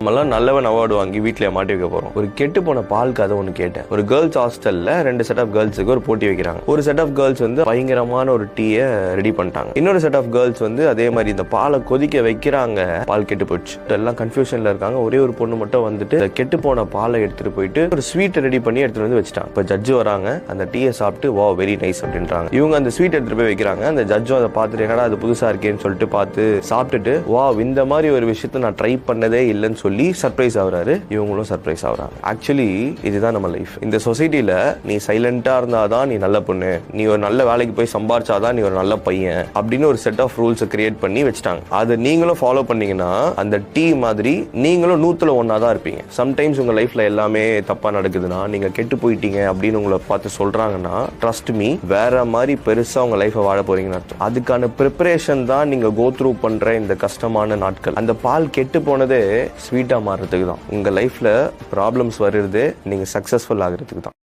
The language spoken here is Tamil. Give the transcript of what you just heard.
நம்மளாம் நல்லவன் அவார்டு வாங்கி வீட்டில் மாட்டி வைக்க போறோம். ஒரு கெட்டு போன பால் கதை ஒன்று கேட்டேன். ஒரு கேர்ள்ஸ் ஹாஸ்டல்ல 2 செட் ஆஃப் கேர்ள்ஸுக்கு ஒரு போட்டி வைக்கிறாங்க. ஒரு செட் ஆஃப் கேர்ள்ஸ் வந்து பயங்கரமான ஒரு டீயை ரெடி பண்ணிட்டாங்க. இன்னொரு செட் ஆஃப் கேர்ள்ஸ் வந்து அதே மாதிரி இந்த பாலை கொதிக்க வைக்கிறாங்க. பால் கெட்டு போச்சு. எல்லாம் கன்ஃபியூஷன்ல இருக்காங்க. ஒரே ஒரு பொண்ணு மட்டும் வந்துட்டு கெட்டு போன பாலை எடுத்துட்டு போயிட்டு ஒரு ஸ்வீட் ரெடி பண்ணி எடுத்துட்டு வந்து வச்சுட்டாங்க. இப்போ ஜட்ஜு வராங்க. அந்த டீயை சாப்பிட்டு வா வெரி நைஸ் அப்படின்றாங்க. இவங்க அந்த ஸ்வீட் எடுத்துட்டு போய் வைக்கிறாங்க. அந்த ஜட்ஜும் அதை பார்த்துட்டு என்னடா அது புதுசா இருக்கேன்னு சொல்லிட்டு பார்த்து சாப்பிட்டுட்டு வா இந்த மாதிரி ஒரு விஷயத்த நான் ட்ரை பண்ணதே இல்லைன்னு சொல்லி சர்ப்ரைஸ் ஆகுறாரு. இவங்களும் சர்ப்ரைஸ் ஆகுறாங்க. ஆக்சுவலி இதுதான் நம்ம லைஃப். இந்த சொசைட்டில நீ சைலண்டா இருந்தாதான் நீ நல்ல பொண்ணு, நீ ஒரு நல்ல வேலைக்கு போய் சம்பாரிச்சாதான் நீ ஒரு நல்ல பையன் அப்படின்னு ஒரு செட் ஆஃப் ரூல்ஸ் கிரியேட் பண்ணி வச்சுட்டாங்க. அதை நீங்களும் ஃபாலோ பண்ணீங்கன்னா அந்த டீ மாதிரி நீங்களும் 100ல் 1 தான் இருப்பீங்க. சம்டைம்ஸ் உங்க லைஃப்ல எல்லாமே தப்பா நடக்குதுன்னா, நீங்க கெட்டு போயிட்டீங்க அப்படின்னு உங்களை பார்த்து சொல்றாங்கன்னா, ட்ரஸ்ட் மீ, வேற மாதிரி பெருசா உங்க லைஃபை வாழ போறீங்கன்னு அர்த்தம். அதுக்கான ப்ரிப்பரேஷன் தான் நீங்க கோ த்ரூ பண்ற இந்த கஷ்டமான நாட்கள். அந்த பால் கெட்டு போனதே ஸ்வீட்டா மாறுறதுக்கு தான். உங்க லைஃப்ல ப்ராப்ளம்ஸ் வருது நீங்க சக்சஸ்ஃபுல் ஆகிறதுக்கு தான்.